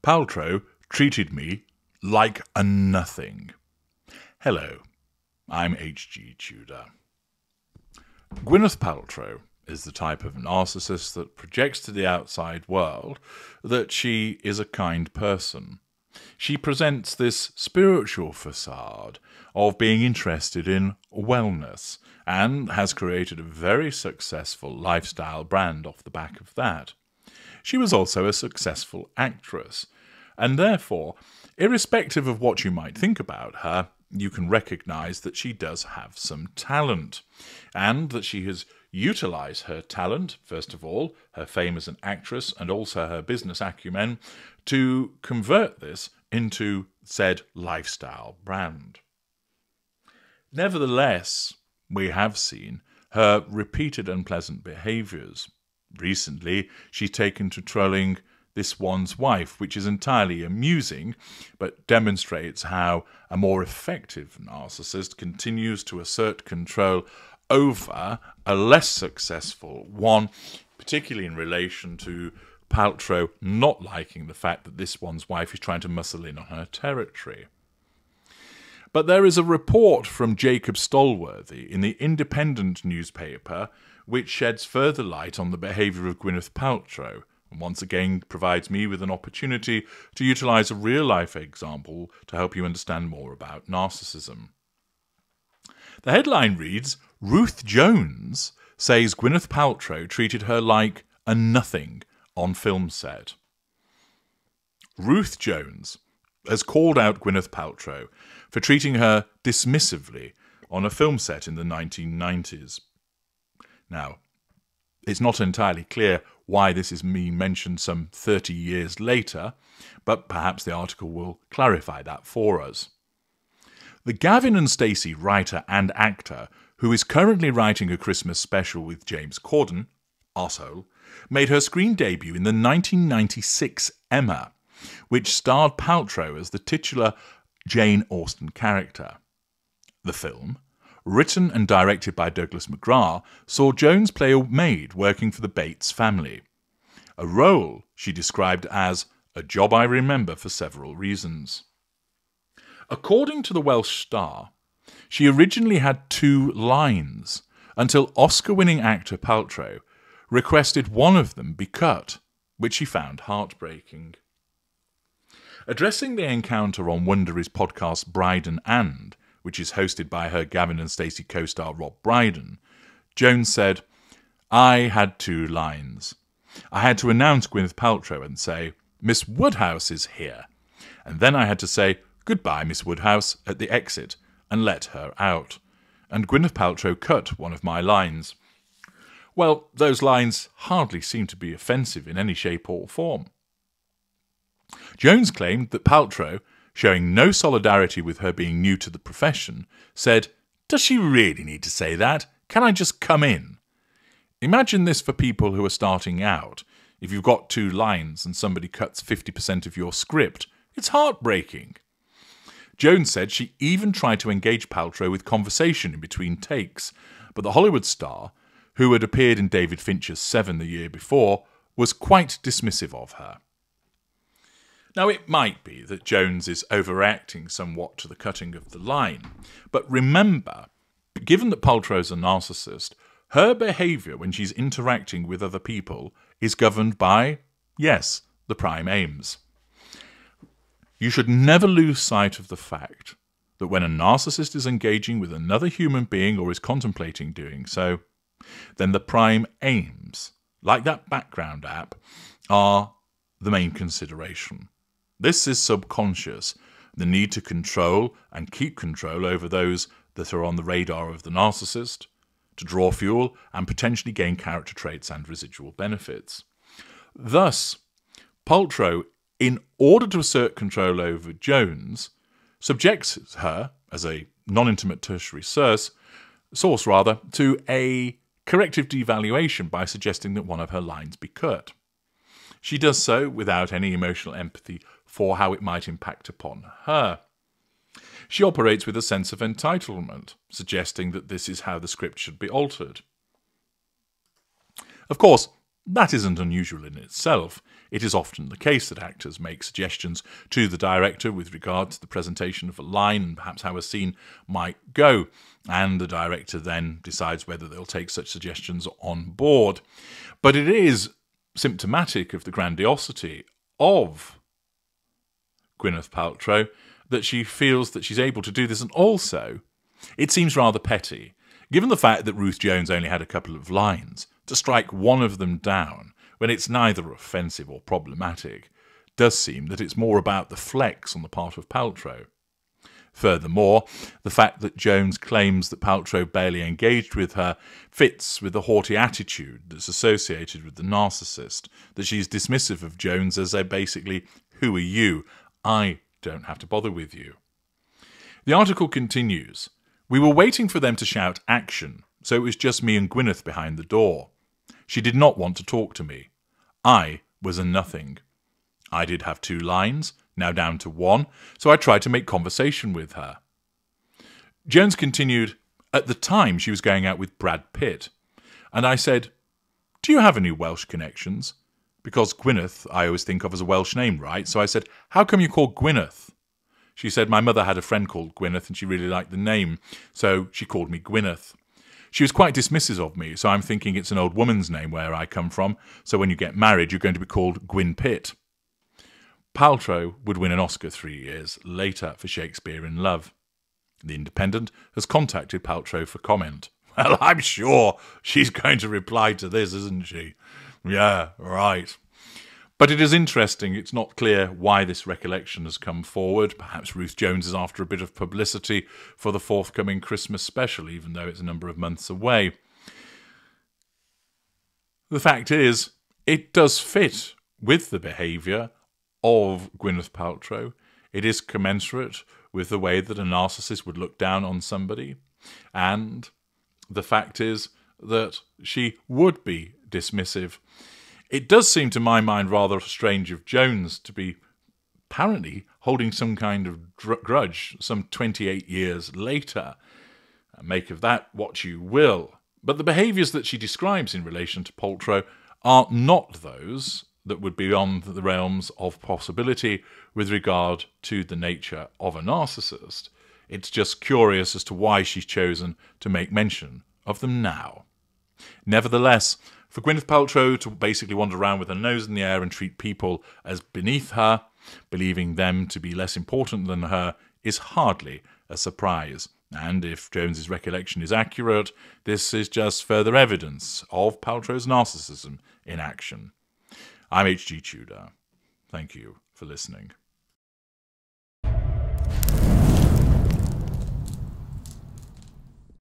Paltrow treated me like a nothing. Hello, I'm H.G. Tudor. Gwyneth Paltrow is the type of narcissist that projects to the outside world that she is a kind person. She presents this spiritual facade of being interested in wellness and has created a very successful lifestyle brand off the back of that. She was also a successful actress, and therefore, irrespective of what you might think about her, you can recognise that she does have some talent, and that she has utilised her talent, first of all, her fame as an actress, and also her business acumen, to convert this into said lifestyle brand. Nevertheless, we have seen her repeated unpleasant behaviours. Recently, she's taken to trolling this one's wife, which is entirely amusing, but demonstrates how a more effective narcissist continues to assert control over a less successful one, particularly in relation to Paltrow not liking the fact that this one's wife is trying to muscle in on her territory. But there is a report from Jacob Stolworthy in the Independent newspaper which sheds further light on the behaviour of Gwyneth Paltrow, and once again provides me with an opportunity to utilise a real-life example to help you understand more about narcissism. The headline reads, "Ruth Jones says Gwyneth Paltrow treated her like a nothing on film set." Ruth Jones has called out Gwyneth Paltrow for treating her dismissively on a film set in the 1990s. Now, it's not entirely clear why this is being mentioned some 30 years later, but perhaps the article will clarify that for us. The Gavin and Stacey writer and actor, who is currently writing a Christmas special with James Corden, arsehole, made her screen debut in the 1996 Emma, which starred Paltrow as the titular Jane Austen character. The film, written and directed by Douglas McGrath, saw Jones play a maid working for the Bates family, a role she described as a job I remember for several reasons. According to the Welsh Star, she originally had 2 lines until Oscar-winning actor Paltrow requested one of them be cut, which she found heartbreaking. Addressing the encounter on Wondery's podcast Bride and, which is hosted by her Gavin and Stacey co-star Rob Brydon, Jones said, "I had 2 lines. I had to announce Gwyneth Paltrow and say, 'Miss Woodhouse is here.' And then I had to say, 'Goodbye, Miss Woodhouse,' at the exit and let her out. And Gwyneth Paltrow cut one of my lines." Well, those lines hardly seem to be offensive in any shape or form. Jones claimed that Paltrow, showing no solidarity with her being new to the profession, said, "Does she really need to say that? Can I just come in?" Imagine this for people who are starting out. If you've got 2 lines and somebody cuts 50% of your script, it's heartbreaking. Jones said she even tried to engage Paltrow with conversation in between takes, but the Hollywood star, who had appeared in David Fincher's Seven the year before, was quite dismissive of her. Now, it might be that Jones is overreacting somewhat to the cutting of the line, but remember, given that Paltrow's a narcissist, her behaviour when she's interacting with other people is governed by, yes, the prime aims. You should never lose sight of the fact that when a narcissist is engaging with another human being or is contemplating doing so, then the prime aims, like that background app, are the main consideration. This is subconscious, the need to control and keep control over those that are on the radar of the narcissist, to draw fuel and potentially gain character traits and residual benefits. Thus, Paltrow, in order to assert control over Jones, subjects her, as a non-intimate tertiary source, to a corrective devaluation by suggesting that one of her lines be cut. She does so without any emotional empathy for how it might impact upon her. She operates with a sense of entitlement, suggesting that this is how the script should be altered. Of course, That isn't unusual in itself. It is often the case that actors make suggestions to the director with regard to the presentation of a line and perhaps how a scene might go, and the director then decides whether they'll take such suggestions on board. But it is symptomatic of the grandiosity of Gwyneth Paltrow that she feels that she's able to do this, and also it seems rather petty, given the fact that Ruth Jones only had a couple of lines. To strike one of them down when it's neither offensive or problematic does seem that it's more about the flex on the part of Paltrow. Furthermore, the fact that Jones claims that Paltrow barely engaged with her fits with the haughty attitude that's associated with the narcissist, that she's dismissive of Jones as a basically, "Who are you? I don't have to bother with you." The article continues, "We were waiting for them to shout action, so it was just me and Gwyneth behind the door. She did not want to talk to me. I was a nothing. I did have 2 lines, now down to 1, so I tried to make conversation with her." Jones continued, "At the time she was going out with Brad Pitt, and I said, 'Do you have any Welsh connections?' Because Gwyneth I always think of as a Welsh name, right? So I said, 'How come you call Gwyneth?' She said my mother had a friend called Gwyneth and she really liked the name, so she called me Gwyneth. She was quite dismissive of me, so I'm thinking it's an old woman's name where I come from, so when you get married you're going to be called Gwyn Pitt." Paltrow would win an Oscar 3 years later for Shakespeare in Love. The Independent has contacted Paltrow for comment. Well, I'm sure she's going to reply to this, isn't she? Yeah, right. But it is interesting, it's not clear why this recollection has come forward. Perhaps Ruth Jones is after a bit of publicity for the forthcoming Christmas special, even though it's a number of months away. The fact is, it does fit with the behaviour of Gwyneth Paltrow. It is commensurate with the way that a narcissist would look down on somebody. And the fact is that she would be dismissive. It does seem to my mind rather strange of Jones to be apparently holding some kind of grudge some 28 years later. Make of that what you will. But the behaviours that she describes in relation to Paltrow are not those that would be beyond the realms of possibility with regard to the nature of a narcissist. It's just curious as to why she's chosen to make mention of them now. Nevertheless, for Gwyneth Paltrow to basically wander around with her nose in the air and treat people as beneath her, believing them to be less important than her, is hardly a surprise. And if Jones's recollection is accurate, this is just further evidence of Paltrow's narcissism in action. I'm H.G. Tudor. Thank you for listening.